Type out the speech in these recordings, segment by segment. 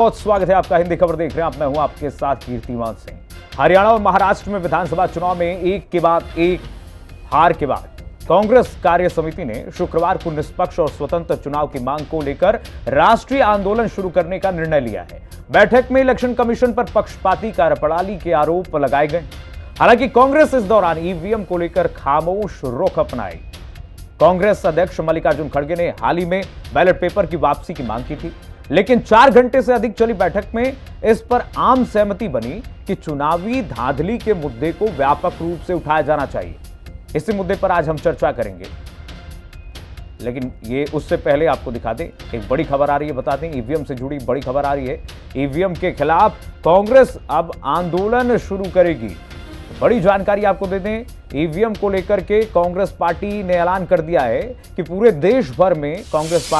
बहुत स्वागत है आपका। हिंदी खबर देख रहे हैं आप, मैं हूं आपके साथ कीर्तिमान सिंह। हरियाणा और महाराष्ट्र में विधानसभा चुनाव में एक के बाद एक हार के बाद कांग्रेस कार्य समिति ने शुक्रवार को निष्पक्ष और स्वतंत्र चुनाव की मांग को लेकर राष्ट्रीय आंदोलन शुरू करने का निर्णय लिया है। बैठक में इलेक्शन कमीशन पर पक्षपाती कार्यप्रणाली के आरोप लगाए गए। हालांकि कांग्रेस इस दौरान ईवीएम को लेकर खामोश रुख अपनाई। कांग्रेस अध्यक्ष मल्लिकार्जुन खड़गे ने हाल ही में बैलेट पेपर की वापसी की मांग की थी, लेकिन 4 घंटे से अधिक चली बैठक में इस पर आम सहमति बनी कि चुनावी धांधली के मुद्दे को व्यापक रूप से उठाया जाना चाहिए। इसी मुद्दे पर आज हम चर्चा करेंगे, लेकिन ये उससे पहले आपको दिखा दें, एक बड़ी खबर आ रही है, बता दें, ईवीएम से जुड़ी बड़ी खबर आ रही है। ईवीएम के खिलाफ कांग्रेस अब आंदोलन शुरू करेगी। बड़ी जानकारी आपको दे दें, ईवीएम को लेकर के कांग्रेस पार्टी ने ऐलान कर दिया है कि पूरे देश भर में कांग्रेस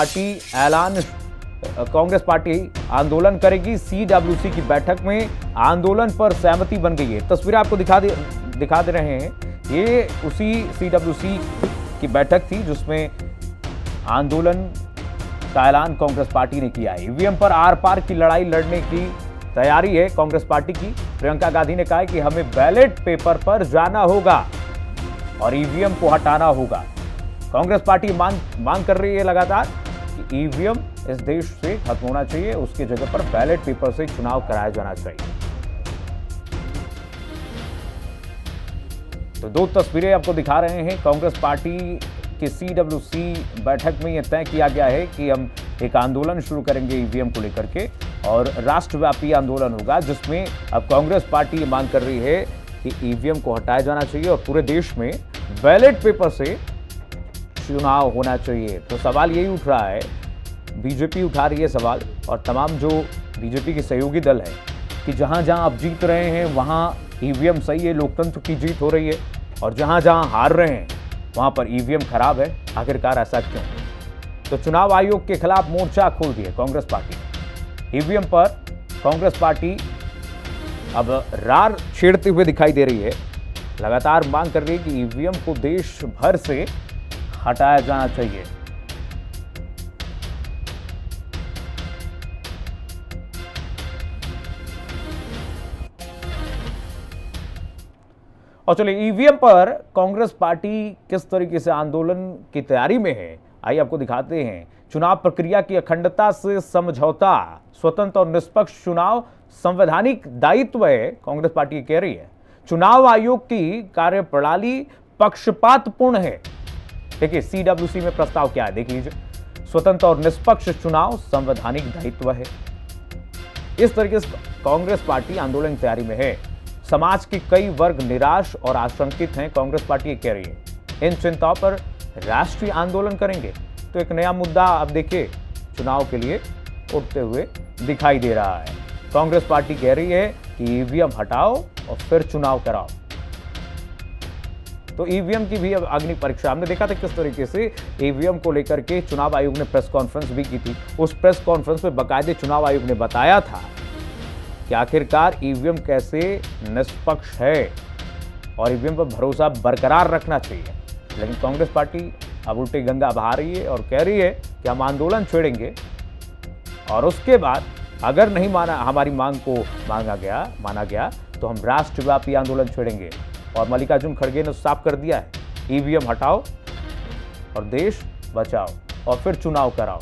पार्टी आंदोलन करेगी। सीडब्ल्यूसी की बैठक में आंदोलन पर सहमति बन गई है। तस्वीरें आपको दिखा दे रहे हैं। ये उसी सीडब्ल्यूसी की बैठक थी जिसमें आंदोलन का ऐलान कांग्रेस पार्टी ने किया है। ईवीएम पर आर पार की लड़ाई लड़ने की तैयारी है कांग्रेस पार्टी की। प्रियंका गांधी ने कहा है कि हमें बैलेट पेपर पर जाना होगा और ईवीएम को हटाना होगा। कांग्रेस पार्टी मांग कर रही है लगातार कि ईवीएम इस देश से खत्म होना चाहिए, उसकी जगह पर बैलेट पेपर से चुनाव कराया जाना चाहिए। तो 2 तस्वीरें आपको दिखा रहे हैं। कांग्रेस पार्टी की सीडब्ल्यूसी बैठक में यह तय किया गया है कि हम एक आंदोलन शुरू करेंगे ईवीएम को लेकर के, और राष्ट्रव्यापी आंदोलन होगा जिसमें अब कांग्रेस पार्टी मांग कर रही है कि ईवीएम को हटाया जाना चाहिए और पूरे देश में बैलेट पेपर से चुनाव होना चाहिए। तो सवाल यही उठ रहा है, बीजेपी उठा रही है सवाल, और तमाम जो बीजेपी के सहयोगी दल है कि जहां जहां आप जीत रहे हैं वहां ईवीएम सही है, लोकतंत्र की जीत हो रही है, और जहां जहां हार रहे हैं वहां पर ईवीएम खराब है। आखिरकार ऐसा क्यों? तो चुनाव आयोग के खिलाफ मोर्चा खोल दिए कांग्रेस पार्टी। ईवीएम पर कांग्रेस पार्टी अब रार छेड़ते हुए दिखाई दे रही है। लगातार मांग कर रही है कि ईवीएम को देश भर से हटाया जाना चाहिए। और चलिए, ईवीएम पर कांग्रेस पार्टी किस तरीके से आंदोलन की तैयारी में है, आइए आपको दिखाते हैं। चुनाव प्रक्रिया की अखंडता से समझौता, स्वतंत्र और निष्पक्ष चुनाव संवैधानिक दायित्व है, कांग्रेस पार्टी कह रही है। चुनाव आयोग की कार्यप्रणाली पक्षपातपूर्ण है। देखिए सीडब्ल्यूसी में प्रस्ताव क्या है, देख लीजिए। स्वतंत्र और निष्पक्ष चुनाव संवैधानिक दायित्व है। इस तरीके से कांग्रेस पार्टी आंदोलन की तैयारी में है। समाज के कई वर्ग निराश और आशंकित हैं, कांग्रेस पार्टी कह रही है। इन चिंताओं पर राष्ट्रीय आंदोलन करेंगे। तो एक नया मुद्दा अब देखिए चुनाव के लिए उठते हुए दिखाई दे रहा है। कांग्रेस पार्टी कह रही है कि ईवीएम हटाओ और फिर चुनाव कराओ। तो ईवीएम की भी अब अग्नि परीक्षा, हमने देखा था किस तरीके से ईवीएम को लेकर के चुनाव आयोग ने प्रेस कॉन्फ्रेंस भी की थी। उस प्रेस कॉन्फ्रेंस में बाकायदे चुनाव आयोग ने बताया था कि आखिरकार ईवीएम कैसे निष्पक्ष है और ईवीएम पर भरोसा बरकरार रखना चाहिए। लेकिन कांग्रेस पार्टी अब उल्टी गंगा बहा रही है और कह रही है कि हम आंदोलन छेड़ेंगे, और उसके बाद अगर नहीं हमारी मांग को माना गया तो हम राष्ट्रव्यापी आंदोलन छेड़ेंगे। और मल्लिकार्जुन खड़गे ने साफ कर दिया है, ईवीएम हटाओ और देश बचाओ और फिर चुनाव कराओ।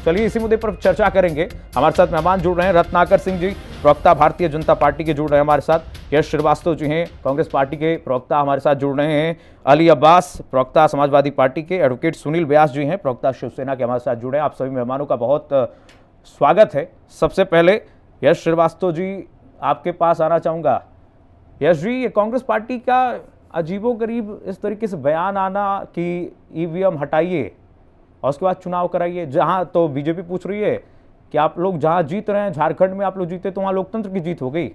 चलिए इसी मुद्दे पर चर्चा करेंगे। हमारे साथ मेहमान जुड़ रहे हैं, रत्नाकर सिंह जी, प्रवक्ता भारतीय जनता पार्टी के जुड़ रहे हैं हमारे साथ। यश श्रीवास्तव जी हैं, कांग्रेस पार्टी के प्रवक्ता, हमारे साथ जुड़ रहे हैं। अली अब्बास, प्रवक्ता समाजवादी पार्टी के। एडवोकेट सुनील व्यास जी हैं, प्रवक्ता शिवसेना के, हमारे साथ जुड़े हैं। आप सभी मेहमानों का बहुत स्वागत है। सबसे पहले यश श्रीवास्तव जी, आपके पास आना चाहूँगा। यश जी, ये कांग्रेस पार्टी का अजीबोगरीब इस तरीके से बयान आना कि ईवीएम हटाइए और उसके बाद चुनाव कराइए, जहां तो बीजेपी पूछ रही है कि आप लोग जहां जीत रहे हैं, झारखंड में आप लोग जीते तो वहां लोकतंत्र की जीत हो गई,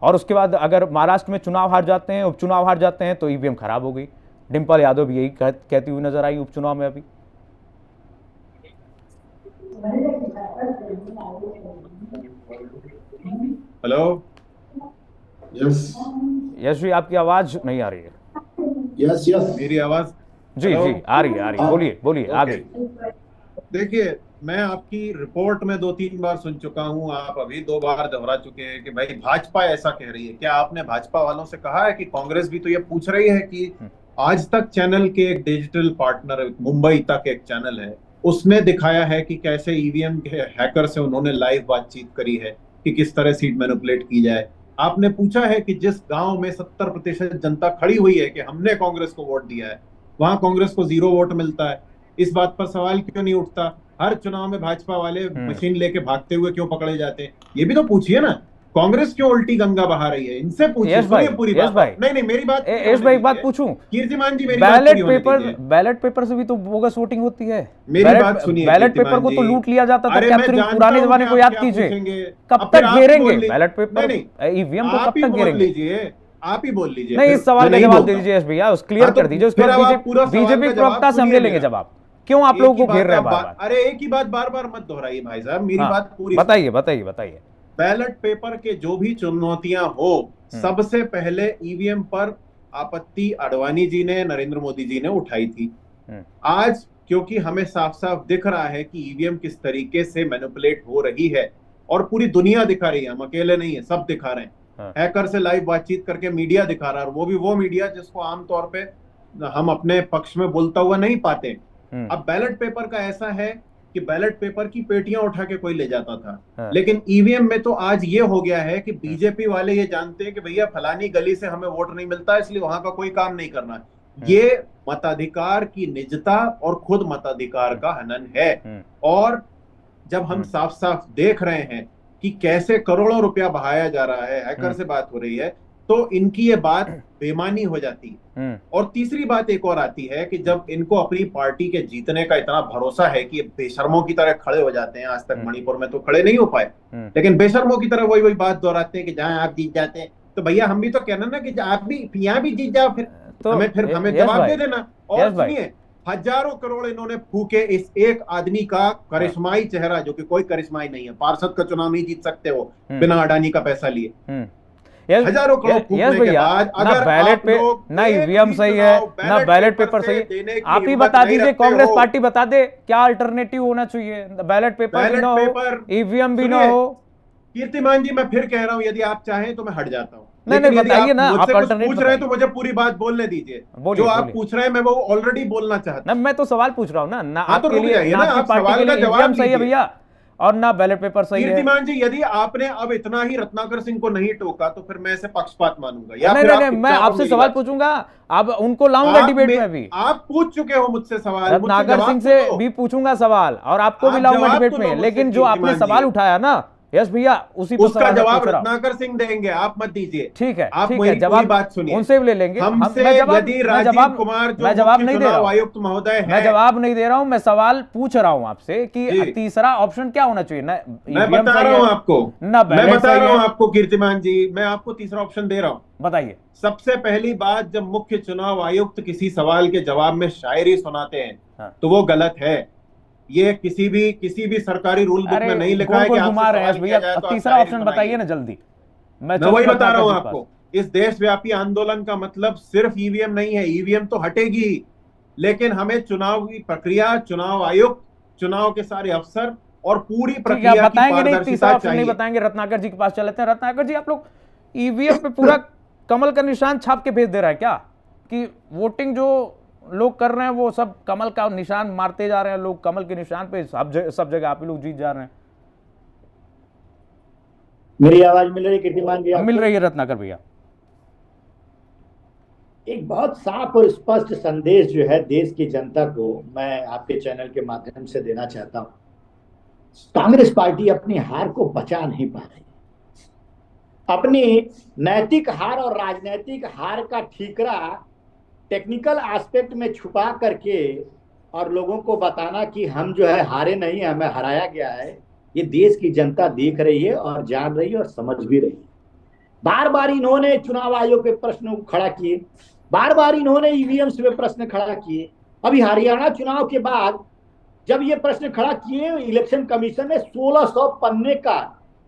और उसके बाद अगर महाराष्ट्र में चुनाव हार जाते हैं, उपचुनाव हार जाते हैं तो ईवीएम खराब हो गई। डिंपल यादव भी यही कहती हुई नजर आई उपचुनाव में अभी। हेलो। यस यश जी, आपकी आवाज नहीं आ रही है। यस मेरी आवाज जी जी आ रही है, बोलिए आगे। देखिए, मैं आपकी रिपोर्ट में 2-3 बार सुन चुका हूं, आप अभी 2 बार दोहरा चुके हैं कि भाई भाजपा ऐसा कह रही है। क्या आपने भाजपा वालों से कहा है कि कांग्रेस भी तो ये पूछ रही है कि हम्म, आज तक चैनल के एक डिजिटल पार्टनर मुंबई तक एक चैनल है, उसने दिखाया है कि कैसे ईवीएम के हैकर से उन्होंने लाइव बातचीत करी है कि किस तरह सीट मैनिपुलेट की जाए। आपने पूछा है कि जिस गांव में 70% जनता खड़ी हुई है कि हमने कांग्रेस को वोट दिया है, वहां कांग्रेस को 0 वोट मिलता है। इस बात पर सवाल क्यों नहीं उठता? हर चुनाव में भाजपा वाले हम्म। मशीन लेके भागते हुए क्यों पकड़े जाते हैं? ये भी तो पूछिए ना। कांग्रेस क्यों उल्टी गंगा बहा रही है, इनसे पूछिए। यश भाई, सुनिए पूरी यश बात भाई, आप, नहीं नहीं मेरी बात पूरी यश होने भाई एक बात दीजिए। पूछूं? कीर्तिमान जी मेरी बात पूरी होने दीजिए। बैलेट पेपर से भी तो बोगस वोटिंग होती है। मेरी बात सुनिए बैलेट पेपर कीर्तिमान को जी। तो लूट लिया जाता था, अरे मैं कैप्चरिंग, जानता पुराने हूं कि जमाने को आप याद क्या कीजिए। पूछेंगे। कब अब फिर तक आप ही घेरेंगे बोल बैलेट लीजिए। नहीं नहीं, पेपर, ईवीएम को आप कब ही तक बोल घेरेंगे? लीजिए। आप ही बोल लीजिए, नहीं, फिर इस सवाल मैं का नहीं जवाब दे बोलता हूं। दीजिए यश भैया, उस क्लियर हाँ तो कर दीजिए, उसके फिर बाद अब आप पूरा सवाल बीजेपी का जवाब प्रवक्ता से हम ले सुनिए लेंगे मेरा। जवाब। क्यों आप एक लोगों ही को घेर बात रहे हैं आप बार बार? अरे एक ही बात बार बार मत दोहराइए भाई साहब, मेरी हाँ, बात पूरी बताइए सुनिए। बताइए बताइए। बैलेट पेपर के जो भी चुनौतियां हो, हम्म। सबसे पहले ईवीएम पर आपत्ति आडवाणी जी ने, नरेंद्र मोदी जी ने उठाई थी। हम्म। आज क्योंकि हमें साफ साफ दिख रहा है कि ईवीएम किस तरीके से मैनिपुलेट हो रही है, और पूरी दुनिया दिखा रही है, हम अकेले नहीं है, सब दिखा रहे हैं। हाँ। हैकर से लाइव बातचीत करके मीडिया दिखा रहा है, और वो भी वो मीडिया जिसको आमतौर पे हम अपने पक्ष में बोलता हुआ नहीं पाते। हम्म। अब बैलेट पेपर का ऐसा है कि बैलेट पेपर की पेटियां उठा के कोई ले जाता था, हाँ। लेकिन ईवीएम में तो आज ये हो गया है कि हम्म। बीजेपी वाले ये जानते हैं कि भैया फलानी गली से हमें वोट नहीं मिलता, इसलिए वहां का कोई काम नहीं करना है। हम्म। ये मताधिकार की निजता और खुद मताधिकार हम्म। का हनन है। हम्म। और जब हम हम्म। साफ साफ देख रहे हैं कि कैसे करोड़ों रुपया बहाया जा रहा है, हैकर हम्म। से बात हो रही है, तो इनकी ये बात बेमानी हो जाती है। हम्म। और तीसरी बात एक और आती है कि जब इनको अपनी पार्टी के जीतने का इतना भरोसा है कि ये बेशर्मों की तरह खड़े हो जाते हैं, आज तक हम्म। मणिपुर में तो खड़े नहीं हो पाए, हम्म। लेकिन बेशर्मों की तरह वही वही बात दोहराते हैं कि जहां आप जीत जाते हैं, तो भैया हम भी तो कहना ना कि आप भी यहाँ भी जीत जाओ, तो फिर हमें यश जवाब भाई, दे देना। यश और भाई, सुनिए, हजारों करोड़ इन्होंने फूके इस एक आदमी का हाँ। करिश्माई चेहरा, जो कि कोई करिश्माई नहीं है। पार्षद का चुनाव नहीं जीत सकते हो हम्म। बिना अडानी का पैसा लिए। हम्म। यस, हजारों करोड़ यस फूकने के भैया, बाद ना अगर बैलेट आप पे, लोग ना एक ईवीएम भी सही है, चुनाव ना बैलेट बैलेट पेपर पेपर से सही है। देने की आप ही हिम्मत बता नहीं दीजिए, रखते कांग्रेस हो। पार्टी बता दे क्या अल्टरनेटिव होना चाहिए? बैलेट पेपर भी बैलेट ना हो, पेपर, ईवीएम भी ना सुनिए हो। कीर्तिमान जी, मैं फिर कह रहा हूं, यदि आप चाहें तो मैं हट जाता हूं, नहीं नहीं, लेकिन यदि बताइए आप ना, आप मुझसे कुछ अल्टरनेट पूछ रहे हैं तो बताइए। मुझे पूरी बात बोलने दीजिए। जो बोलिए आप बोलिए। पूछ रहे हैं मैं वो ऑलरेडी बोलना ना, चाहता हूं। मैं तो सवाल पूछ रहा हूँ ना, ना हाँ तो आपके रुक लिए, जाइए ना ना, आपकी आप पार्टी के सवाल का लिए ईवीएम जवाब सही है लीजिए। भैया, और ना बैलेट पेपर सही है। कीर्तिमान जी, यदि आपने अब इतना ही रत्नाकर सिंह को नहीं टोका तो फिर मैं इसे पक्षपात मानूंगा, या नहीं फिर नहीं आप नहीं, मैं चुपचाप और आपसे मेरी सवाल बात सुनिए। पूछूंगा। अब उनको लाऊंगा डिबेट में भी। आप पूछ चुके हो मुझसे सवाल, मुझसे रत्नाकर सिंह जवाब तो से दो। भी पूछूंगा सवाल, और आपको भी आप लाऊंगा जवाब डिबेट तो लो में, मुझसे लेकिन जो आपने कीर्तिमान जी। सवाल उठाया ना यश भैया, उसी पर उसका सवाल मैं जवाब पूछ रहा हूं। रत्नाकर सिंह देंगे, आप मत दीजिए। ठीक है, आप ठीक है, मेरी पूरी जवाब बात सुनिए। उनसे भी ले लेंगे हम। हमसे यदि राजीव कुमार जो मैं जवाब मुख्य नहीं दे रहा चुनाव हूं। आयुक्त महोदय मैं हैं, जवाब नहीं दे रहा हूं, मैं सवाल पूछ रहा हूं आपसे कि जी तीसरा ऑप्शन क्या होना चाहिए? ना मैं ईवीएम बता सही रहा हूं है, आपको, ना मैं बैलेट बता सही रहा हूं है। आपको कीर्तिमान जी, मैं आपको तीसरा ऑप्शन दे रहा हूं। बताइए। सबसे पहली बात, जब मुख्य चुनाव आयुक्त किसी सवाल के जवाब में शायरी सुनाते हैं हाँ। तो वो गलत है। ये किसी भी सरकारी रूल बुक अरे में नहीं लिखा गोल है कि गोल आपसे घुमा रहे हैं यश सवाल किया भैया, जाए तो आप तीसरा शायरी ऑप्शन बताइए सुनाइए। ना जल्दी, मैं मैं वही चलूंगा बता रहा रत्नाकर हूं जी के पास। आपको, इस देशव्यापी आंदोलन का मतलब सिर्फ ईवीएम नहीं है। ईवीएम तो हटेगी, लेकिन हमें चुनाव की प्रक्रिया, चुनाव आयुक्त, चुनाव के सारे अफसर और पूरी ठीक है, आप प्रक्रिया की बताएंगे नहीं, तीसरा पारदर्शिता ऑप्शन नहीं चाहिए। बताएंगे, रत्नाकर जी के पास चले थे। रत्नाकर जी, आप लोग ईवीएम पे पूरा कमल का निशान छाप के भेज दे रहा है क्या? कि वोटिंग जो लोग कर रहे हैं वो सब कमल का निशान मारते जा रहे हैं, लोग कमल के निशान पे सब जगह आप ही लोग जीत जा रहे हैं। मेरी आवाज मिल रही है कीर्तिमान जी अब मिल आपको? रही है रत्नाकर भैया। एक बहुत साफ और स्पष्ट संदेश जो है देश की जनता को मैं आपके चैनल के माध्यम से देना चाहता हूं। कांग्रेस पार्टी अपनी हार को बचा नहीं पा रही। अपनी नैतिक हार और राजनीतिक हार का ठीकरा टेक्निकल एस्पेक्ट में छुपा करके और लोगों को बताना कि हम जो है हारे नहीं है, हमें हराया गया है, ये देश की जनता देख रही है और जान रही है और समझ भी रही है। बार बार इन्होंने चुनाव आयोग पे प्रश्न खड़ा किए, बार बार इन्होंने ईवीएम पे प्रश्न खड़ा किए। अभी हरियाणा चुनाव के बाद जब ये प्रश्न खड़ा किए, इलेक्शन कमीशन ने 1600 पन्ने का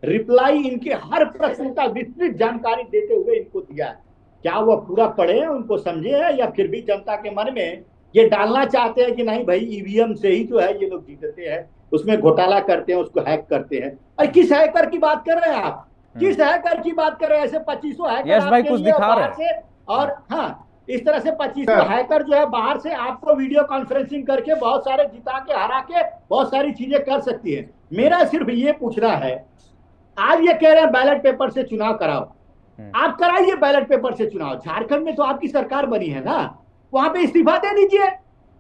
रिप्लाई इनके हर प्रश्न का विस्तृत जानकारी देते हुए इनको दिया है। क्या वो पूरा पढ़े हैं, उनको समझे हैं, या फिर भी जनता के मन में ये डालना चाहते हैं कि नहीं भाई ईवीएम से ही जो है ये लोग जीतते हैं, उसमें घोटाला करते हैं, उसको हैक करते हैं। अरे किस हैकर की बात कर रहे हैं आप? किस हैकर की बात कर रहे हैं? ऐसे 2500 हैकर यश भाई आपके कुछ लिए दिखा बाहर रहे से, और हाँ, इस तरह से 2500 हैकर जो है बाहर से आपको वीडियो कॉन्फ्रेंसिंग करके बहुत सारे जिता के, हरा के बहुत सारी चीजें कर सकती है। मेरा सिर्फ ये पूछना है, आज ये कह रहे हैं बैलेट पेपर से चुनाव कराओ, आप कराइए बैलेट पेपर से चुनाव। झारखंड में तो आपकी सरकार बनी है ना, वहां पे इस्तीफा दे दीजिए,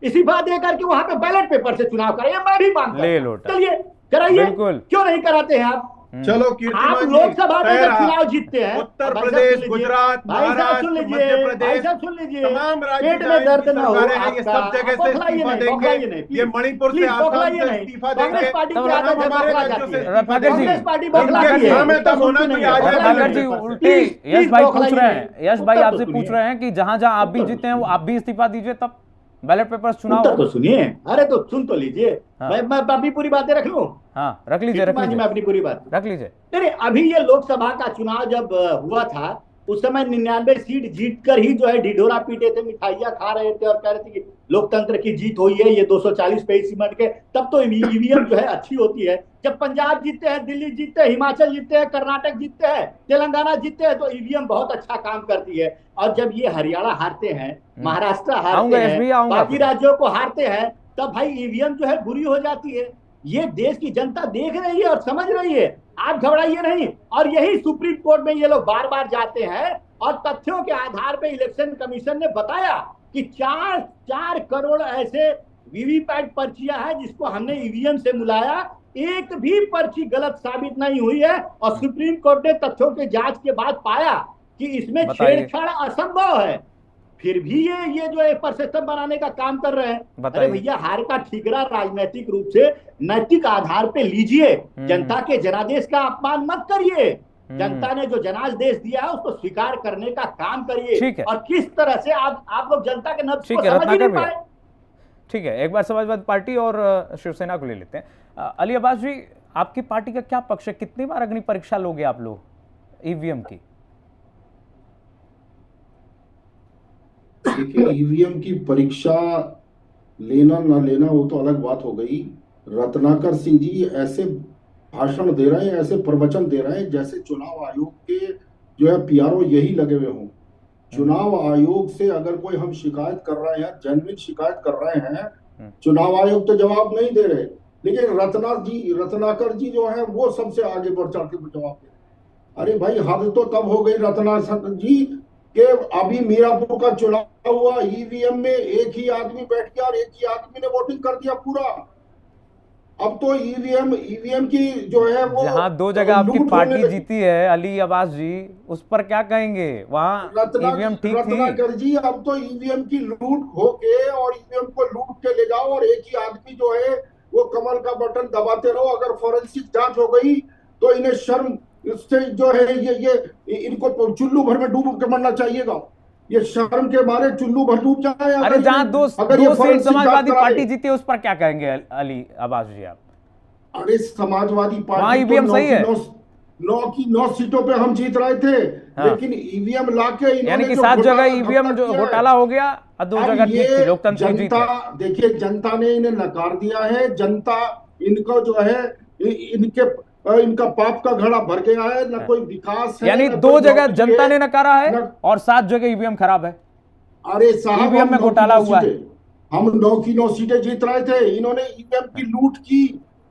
इस्तीफा दे करके वहां पे बैलेट पेपर से चुनाव कराइए, मैं भी मांग ले लोटा। चलिए कराइए, बिल्कुल। क्यों नहीं कराते हैं आप? चलो आप कीर्तिमान जी, लोकसभा में जब तैयार चुनाव जीतते हैं, उत्तर भाई साहब प्रदेश, सुन लीजिए, गुजरात, भाई साहब सुन महाराष्ट्र, लीजिए, मध्य भाई प्रदेश, साहब सुन लीजिए, तमाम राज्य पेट में जहाँ दर्द इनकी ना हो सरकारें हैं, ये आपका, सब जगह आप से बौखलाइए इस्तीफा नहीं, देंगे। बौखलाइए नहीं, ये प्लीज मणिपुर से, प्लीज आसाम बौखलाइए से नहीं। इस्तीफा कांग्रेस देंगे, पार्टी की तब आदत है, हमारे बौखला राज्यों जाती से है, इस्तीफा रत्नाकर जी, कांग्रेस पार्टी देंगे। बौखलाती इनके है, सामने उत्तर दम होना सुनती नहीं चाहिए, है, आ जाए बौखलाइए रत्नाकर बैलेट जी नहीं। पेपर से। उल्टे प्लीज यश भाई पूछ बौखलाइए रहे नहीं, हैं, यश भाई उत्तर तो आपसे पूछ सुनिए, रहे हैं कि जहां जहां आप भी जीते हैं वो आप भी इस्तीफा दीजिए, तब बैलेट पेपर चुनाव उत्तर हो। तो सुनिए। अरे तो सुन तो लीजिए, हाँ। मैं अपनी पूरी बातें रख लूं? हाँ रख लीजिए, रख कीर्तिमान जी, मैं लीजिए, अपनी पूरी बात रख लीजिए। नहीं, अभी ये लोकसभा का चुनाव जब हुआ था, उस समय 99 सीट जीत कर ही जो है ढिढोरा पीटे थे, मिठाइयां खा रहे थे और कह रहे थे कि लोकतंत्र की जीत हुई है, ये 240 पे सिमट के। तब तो ईवीएम जो है अच्छी होती है। जब पंजाब जीतते हैं, दिल्ली जीतते हैं, हिमाचल जीतते हैं, कर्नाटक जीतते हैं, तेलंगाना जीतते हैं, तो ईवीएम बहुत अच्छा काम करती है। और जब ये हरियाणा हारते हैं, महाराष्ट्र हारते आऊंगा हैं, एसबी, आऊंगा बाकी फिर। राज्यों को हारते हैं, तब भाई ईवीएम जो है बुरी हो जाती है। ये देश की जनता देख रही है और समझ रही है, आप घबराइए नहीं। और यही सुप्रीम कोर्ट में ये लोग बार बार जाते हैं, और तथ्यों के आधार पे इलेक्शन कमीशन ने बताया कि 4 करोड़ ऐसे वीवीपैट पर्चियां हैं जिसको हमने ईवीएम से मिलाया, एक भी पर्ची गलत साबित नहीं हुई है। और सुप्रीम कोर्ट ने तथ्यों के जांच के बाद पाया कि इसमें बताइए। छेड़छाड़ असंभव है, फिर भी ये जो है परसेप्शन बनाने का काम कर रहे हैं। अरे भैया, हार का ठीकरा राजनीतिक रूप से नैतिक आधार पे लीजिए, जनता के जनादेश का अपमान मत करिए। जनता ने जो जनादेश दिया है उसको स्वीकार करने का काम करिए। और किस तरह से आप लोग जनता के नब्ज को समझ ही नहीं पाए। ठीक है, एक बार समाजवादी पार्टी और शिवसेना को ले लेते हैं। अली अब्बास जी, आपकी पार्टी का क्या पक्ष है? कितनी बार अग्नि परीक्षा लोगे आप लोग ईवीएम की? देखिए, ईवीएम की परीक्षा लेना ना लेना वो तो अलग बात हो गई। रत्नाकर सिंह जी ऐसे भाषण दे रहे हैं, ऐसे प्रवचन दे रहे हैं जैसे चुनाव आयोग के जो है पीआरओ यही लगे हुए हों। चुनाव आयोग से अगर कोई हम शिकायत कर रहे हैं, जेन्युइन शिकायत कर रहे हैं, चुनाव आयोग तो जवाब नहीं दे रहे, लेकिन रत्नाकर जी जो है वो सबसे आगे बढ़ चढ़ के जवाब दे रहे। अरे भाई, हद तो तब हो गई रत्नाकर जी कि अभी मीरापुर का चुनाव हुआ, ईवीएम में एक ही आदमी बैठ गया और एक ही आदमी ने वोटिंग कर दिया पूरा। अब तो ईवीएम की जो है वो जहां 2 जगह आपकी पार्टी जीती है अली अब्बास जी, उस पर क्या कहेंगे? वहां ईवीएम ठीक थी। रत्नाकर जी, अब तो ईवीएम की लूट होके और ईवीएम को लूट के ले जाओ और एक ही आदमी जो है वो कमल का बटन दबाते रहो। अगर फोरेंसिक जांच हो गई तो इन्हें शर्म इससे जो है ये इनको चुल्लू भर में डूब के मरना चाहिएगा। ये शर्म के मारे चुल्लू भर डूब जाए। अरे जहां दो सीट समाजवादी पार्टी जीती है उस पर क्या कहेंगे अली अब्बास जी आप? अरे समाजवादी पार्टी ईवीएम सही है, 9 सीटों पे हम जीत रहे थे। हाँ। लेकिन ईवीएम लाके यानी कि 7 जगह ईवीएम जो घोटाला हो गया और 2 जगह ठीक थी, लोकतंत्र की जीत है। देखिए, जनता ने इन्हें नकार दिया है। जनता इनको जो है इनका पाप का घड़ा भर गया है, न कोई विकास है। यानी 2 जगह जनता ने नकारा है और 7 जगह ईवीएम खराब है। अरे साहब, ईवीएम में घोटाला हुआ है। हम 9 की 9 सीटें जीत रहे थे, इन्होंने ईवीएम की लूट की।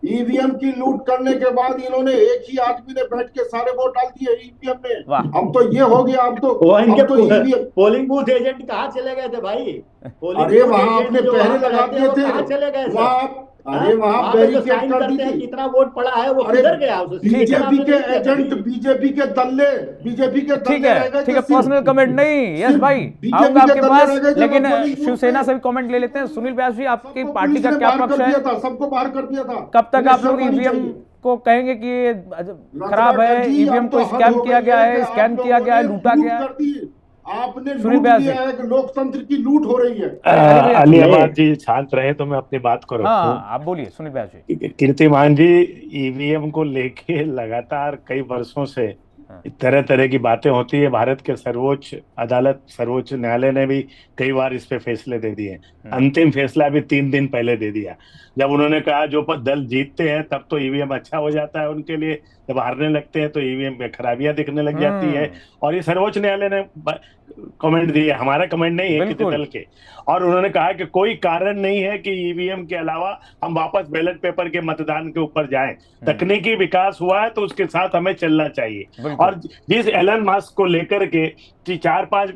ईवीएम की लूट करने के बाद इन्होंने एक ही आदमी ने बैठ के सारे वोट डाल दिए ईवीएम में। अब तो ये हो गया, अब तो ईवीएम पोलिंग बूथ एजेंट कहाँ चले गए थे भाई? अरे वहां आपने पहले लगा दिए थे, कहाँ चले गए? अरे वहां बैरिकेड कर दी थी। कितना वोट पड़ा है वो किधर गया? बीजेपी के एजेंट, बीजेपी के दल्ले, बीजेपी के ठीक है, पर्सनल कमेंट नहीं। यस भाई, आऊंगा आपके पास, लेकिन शिवसेना से भी कमेंट ले लेते हैं। सुनील व्यास जी, आपकी पार्टी का क्या पक्ष है? सबको बाहर कर दिया था। कब तक आप लोग ईवीएम को कहेंगे कि ये खराब है, ईवीएम को स्कैम किया गया है, स्कैन किया गया है, लूटा गया है? आपने लूट लिया है कि लोकतंत्र की लूट हो रही है। अली अब्बास जी शांत रहे तो मैं अपनी बात को रखूं। आप बोलिए सुनील व्यास जी। कीर्तिमान जी, ईवीएम को लेके लगातार कई वर्षों से तरह तरह की बातें होती है। भारत के सर्वोच्च अदालत, सर्वोच्च न्यायालय ने भी कई बार इस पे फैसले दे दिए। अंतिम फैसला भी 3 दिन पहले दे दिया, जब उन्होंने कहा जो दल जीतते हैं तब तो ईवीएम अच्छा हो जाता है उनके लिए, जब हारने लगते हैं तो ईवीएम में खराबियां दिखने लग जाती है। और ये सर्वोच्च न्यायालय ने कमेंट दिया, हमारा कमेंट नहीं है, किसी दल के। और उन्होंने कहा कि कोई कारण नहीं है कि ईवीएम के अलावा हम वापस बैलेट पेपर के मतदान के ऊपर जाएं। तकनीकी विकास हुआ है तो उसके साथ हमें चलना चाहिए। और जिस एलन मस्क को लेकर के 4-5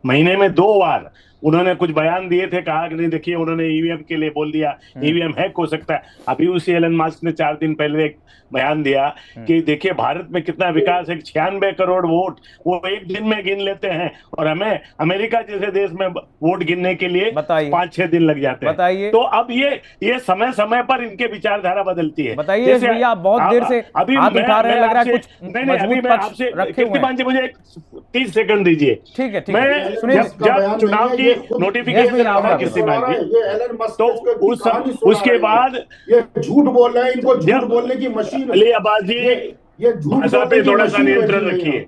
महीने में 2 बार उन्होंने कुछ बयान दिए थे, कहा कि नहीं देखिए उन्होंने ईवीएम के लिए बोल दिया, ईवीएम हैक हो सकता है। अभी उसी एलन मस्क ने 4 दिन पहले एक बयान दिया कि देखिए भारत में कितना विकास है, 96 करोड़ वोट वो एक दिन में गिन लेते हैं, और हमें अमेरिका जैसे देश में वोट गिनने के लिए 5-6 दिन लग जाते हैं। तो अब ये समय समय पर इनके विचारधारा बदलती है। बताइए भैया, आप बहुत देर से अभी हाथ उठा रहे हैं, लग रहा है कुछ नहीं, अभी मैं आपसे कीर्तिमान जी मुझे 30 सेकंड दीजिए। ठीक है, मैं जब चुनाव की नोटिफिकेशन आया कीर्तिमान जी, तो उसके बाद ये झूठ बोल रहे हैं, इनको झूठ बोलने की मशीन। अली अब्बास जी, ये झूठ भाषा पे थोड़ा सा नियंत्रण रखिए,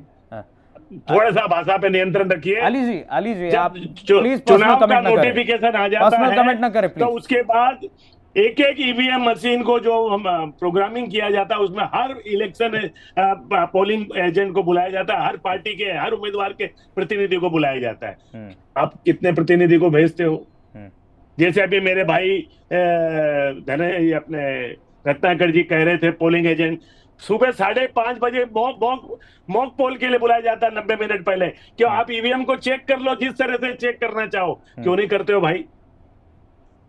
थोड़ा सा भाषा पे नियंत्रण रखिए। अली जी आप प्लीज चुनाव का नोटिफिकेशन आ जाता है कमेंट ना करें तो उसके बाद एक ईवीएम मशीन को जो हम प्रोग्रामिंग किया जाता है उसमें हर इलेक्शन पोलिंग एजेंट को बुलाया जाता है, हर पार्टी के हर उम्मीदवार के प्रतिनिधि को बुलाया जाता है। आप कितने प्रतिनिधि को भेजते हो? जैसे अभी मेरे भाई अपने रत्नाकर जी कह रहे थे, पोलिंग एजेंट सुबह 5:30 बजे मॉक पोल के लिए बुलाया जाता है 90 मिनट पहले। क्यों? आप ईवीएम को चेक कर लो जिस तरह से चेक करना चाहो, क्यों नहीं करते हो भाई?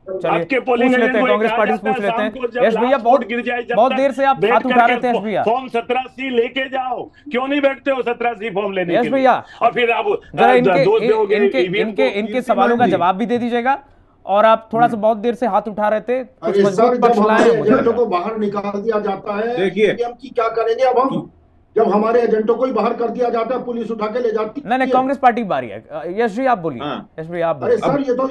आपके पोलिंग एजेंट को कांग्रेस पार्टी पूछ लेते हैं। यश भैया बहुत देर से आप हाथ उठा रहे थे। यश भैया फॉर्म 17C लेके जाओ, क्यों नहीं बैठते हो 17C फॉर्म लेने के लिए? यश भैया, और फिर आप इनके सवालों का जवाब भी दे दीजिएगा। और आप थोड़ा सा बहुत देर से हाथ उठा रहे थे, कुछ मजबूत पक्ष लाए। एजेंटों को बाहर निकाल दिया जाता है, देखिए हम की क्या करेंगे अब हम, जब हमारे एजेंटों को ही बाहर कर दिया जाता है, पुलिस उठा के ले जाती है। नहीं, कांग्रेस पार्टी की बारी है। यश जी आप बोलिए। यश जी आप बोलिए। अरे सर, ये तो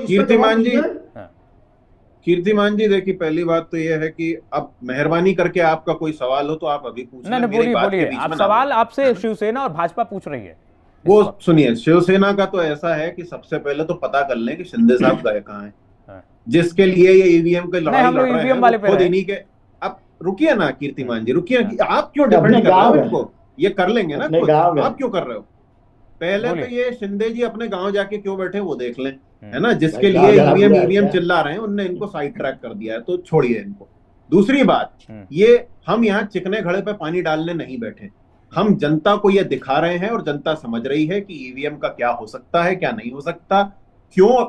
कीर्तिमान जी देखिए, पहली बात तो ये है कि अब मेहरबानी करके आपका कोई सवाल हो तो आप अभी पूछ लें। बोलिए आप सवाल। आपसे शिवसेना और भाजपा पूछ रही है। वो सुनिए, शिवसेना का तो ऐसा है कि सबसे पहले तो पता कर लें कि शिंदे साहब गए कहाँ हैं, जिसके लिए ये ईवीएम के लड़ाई लड़ रहे हैं खुद इन्हीं के। अब रुकिए ना कीर्तिमान जी, रुकिए। आप क्यों डिफेंड कर रहे हो इनको? ये कर लेंगे ना खुद, आप क्यों कर रहे हो? पहले तो ये शिंदे जी अपने गांव जाके क्यों बैठे वो देख लें, है ना। जिसके लिए ईवीएम चिल्ला रहे हैं उनने इनको साइड ट्रैक कर दिया है, तो छोड़िए इनको। दूसरी बात, ये हम यहाँ चिकने घड़े पे पानी डालने नहीं बैठे, हम जनता को ये दिखा रहे हैं और जनता समझ रही है कि ईवीएम का क्या हो सकता है, क्या नहीं हो सकता, क्यों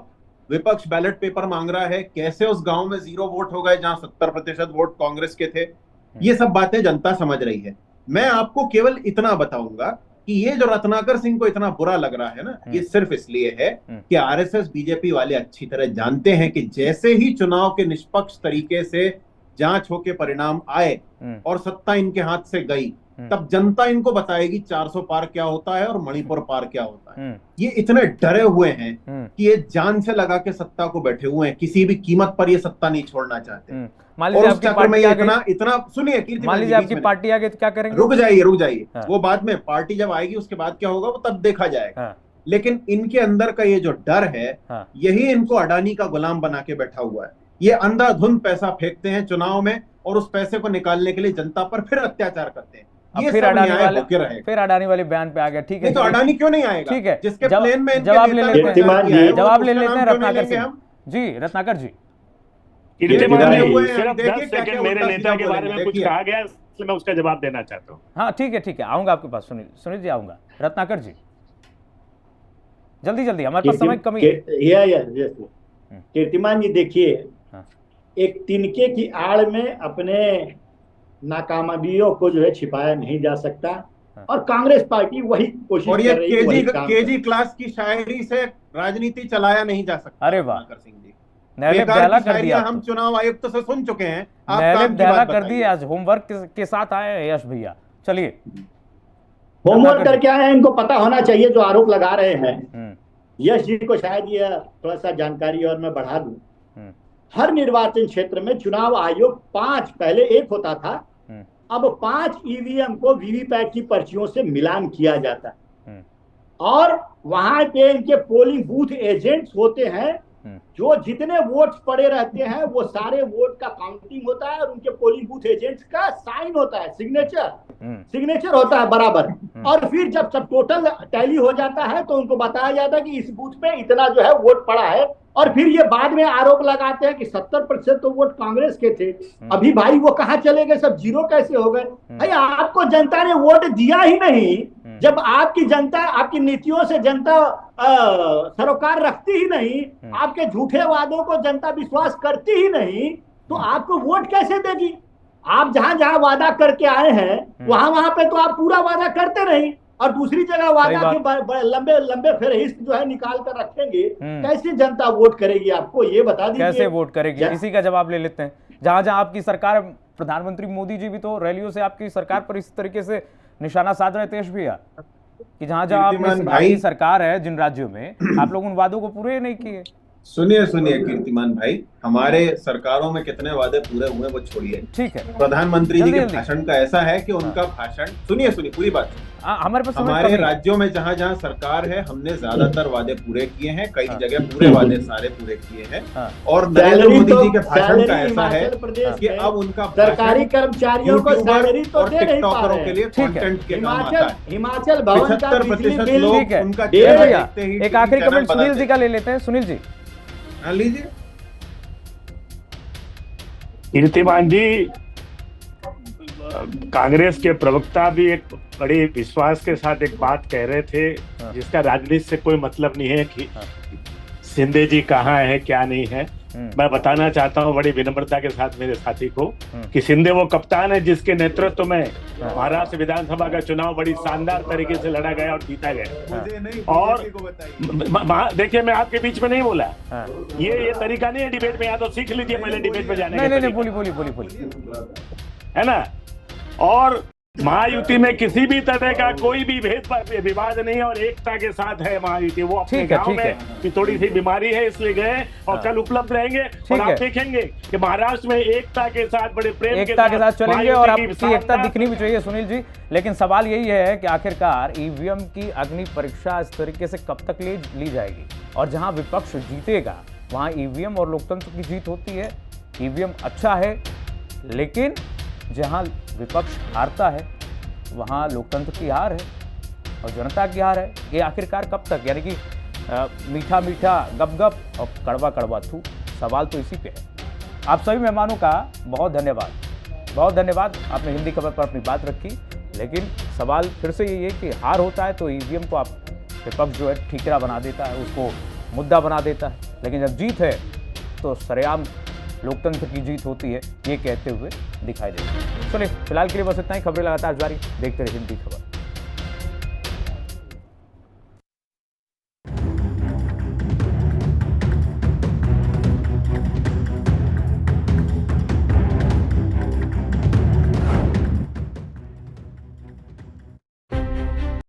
विपक्ष बैलेट पेपर मांग रहा है, कैसे उस गांव में 0 वोट हो गए जहां 70% वोट कांग्रेस के थे। ये सब बातें जनता समझ रही है। मैं आपको केवल इतना बताऊंगा कि ये जो रत्नाकर सिंह को इतना बुरा लग रहा है ना, ये सिर्फ इसलिए है कि आरएसएस बीजेपी वाले अच्छी तरह जानते हैं कि जैसे ही चुनाव के निष्पक्ष तरीके से जांच होके परिणाम आए और सत्ता इनके हाथ से गई, तब जनता इनको बताएगी 400 पार क्या होता है और मणिपुर पार क्या होता है। ये इतने डरे हुए हैं कि ये जान से लगा के सत्ता को बैठे हुए हैं, किसी भी कीमत पर ये सत्ता नहीं छोड़ना चाहते। और उस चक्कर में इतना सुनिए कीर्ति, मान लीजिए आपकी पार्टी आ गई तो क्या करेंगे? रुक जाइए। वो बाद में पार्टी जब आएगी उसके बाद क्या होगा वो तब देखा जाएगा। लेकिन इनके अंदर का ये जो डर है, यही इनको अडानी का गुलाम बना के बैठा हुआ है। ये अंधाधुंध पैसा फेंकते हैं चुनाव में और उस पैसे को निकालने के लिए जनता पर फिर अत्याचार करते हैं। ये फिर अडानी वाले बयान पे आ गया। ठीक है, तो अडानी क्यों नहीं आएगा? ठीक है, जिसके प्लेन में जवाब ले लेते हैं रत्नाकर सिंह जी। रत्नाकर जी, सिर्फ 10 सेकंड मेरे नेता के बारे में कुछ कहा गया, इसलिए मैं उसका जवाब देना चाहता हूँ। हाँ ठीक है, आऊंगा आपके पास। सुनील जी आऊंगा। रत्नाकर जी जल्दी, हमारे पास समय कमी है। कीर्तिमान जी देखिए, एक तिनके की आड़ में अपने नाकामयाबियों को जो है छिपाया नहीं जा सकता, और कांग्रेस पार्टी वही कोशिश कर रही है। केजी क्लास की शायरी से राजनीति चलाया नहीं जा सकता। अरे वाह, सिंह जी, कर दिया। हम चुनाव आयुक्त से सुन चुके हैं, आप कर दिए। आज होमवर्क के साथ आए हैं यश भैया। चलिए, होमवर्क करके आए हैं, इनको पता होना चाहिए जो आरोप लगा रहे हैं। यश जी को शायद यह थोड़ा सा जानकारी और मैं बढ़ा दूं। हर निर्वाचन क्षेत्र में चुनाव आयोग 5, पहले 1 होता था, अब 5 ईवीएम को वीवीपैट की पर्चियों से मिलान किया जाता है और वहां के इनके पोलिंग बूथ एजेंट्स होते हैं, जो जितने वोट्स पड़े रहते हैं वो सारे वोट का काउंटिंग होता है और उनके पोलिंग बूथ एजेंट्स का साइन होता है, सिग्नेचर होता है बराबर। और फिर जब सब टोटल टैली हो जाता है तो उनको बताया जाता है कि इस बूथ पे इतना जो है वोट पड़ा है, और फिर ये बाद में आरोप लगाते हैं कि 70% तो वोट कांग्रेस के थे। अभी भाई वो कहाँ चले गए, सब जीरो कैसे हो गए? भाई आपको जनता ने वोट दिया ही नहीं, जब आपकी जनता, आपकी नीतियों से जनता सरोकार रखती ही नहीं, आपके झूठे वादों को जनता विश्वास करती ही नहीं, तो आपको वोट कैसे देगी? आप जहां जहां वादा करके आए हैं वहां पे तो आप पूरा वादा करते नहीं, और दूसरी जगह वादा के लंबे लंबे फेरहिस्त जो है निकाल कर रखेंगे। कैसे जनता वोट करेगी आपको, ये बता दीजिए। कैसे वोट करेगी, इसी का जवाब ले लेते हैं। जहां जहां आपकी सरकार, प्रधानमंत्री मोदी जी भी तो रैलियों से आपकी सरकार पर इस तरीके से निशाना साध रहे, तेज भैया, कि जहां जहां आपकी सरकार है, जिन राज्यों में आप लोग उन वादों को पूरे नहीं किए। सुनिए कीर्तिमान भाई, हमारे सरकारों में कितने वादे पूरे हुए वो छोड़िए, ठीक है। प्रधानमंत्री जी के भाषण का ऐसा है कि उनका भाषण, सुनिए पूरी बात, हमारे राज्यों में जहां जहां सरकार है हमने ज्यादातर वादे पूरे किए हैं, कई जगह पूरे वादे सारे पूरे किए हैं। और नरेंद्र मोदी जी के भाषण का ऐसा है कि अब उनका सरकारी कर्मचारियों को सैलरी तो और टिकटॉकरों के लिए कंटेंट के काम आता है। हिमाचल भवन का 75% लोग उनका एक आखिरी कमेंट सुनील जी का ले लेते हैं। सुनील जी लीजिए। कीर्तिमान जी, कांग्रेस के प्रवक्ता भी एक बड़ी विश्वास के साथ एक बात कह रहे थे, जिसका राजनीति से कोई मतलब नहीं है कि शिंदे जी कहाँ है क्या नहीं है। मैं बताना चाहता हूँ बड़ी विनम्रता के साथ मेरे साथी को कि शिंदे वो कप्तान है जिसके नेतृत्व में महाराष्ट्र विधानसभा का चुनाव बड़ी शानदार तरीके से लड़ा गया और जीता गया। और देखिए, मैं आपके बीच में नहीं बोला, ये तरीका नहीं है डिबेट में, या तो सीख लीजिए पहले डिबेट में जाने। नहीं, बोली है ना। और महायुति में किसी भी तरह का कोई भी विवाद नहीं है और एकता के साथ है महायुति। वो अपने गांव में कि थोड़ी सी बीमारी है इसलिए गए और कल उपलब्ध रहेंगे और आप देखेंगे कि महाराष्ट्र में एकता के साथ, बड़े प्रेम के साथ चलेंगे और आपकी एकता दिखनी भी चाहिए सुनील जी। लेकिन सवाल यही है कि आखिरकार ईवीएम की अग्नि परीक्षा इस तरीके से कब तक ली जाएगी, और जहां विपक्ष जीतेगा वहां ईवीएम और लोकतंत्र की जीत होती है। ईवीएम अच्छा है, लेकिन जहां विपक्ष हारता है वहां लोकतंत्र की हार है और जनता की हार है। ये आखिरकार कब तक, यानी कि मीठा मीठा गप गप और कड़वा कड़वा थू। सवाल तो इसी पे है। आप सभी मेहमानों का बहुत धन्यवाद, आपने हिंदी खबर पर अपनी बात रखी। लेकिन सवाल फिर से यही है कि हार होता है तो ईवीएम को आप विपक्ष जो है ठीकरा बना देता है, उसको मुद्दा बना देता है, लेकिन जब जीत है तो सरेआम लोकतंत्र की जीत होती है, ये कहते हुए दिखाई देता है। चलिए फिलहाल के लिए बस इतना ही। खबरें लगातार जारी, देखते रहिए हिंदी खबर।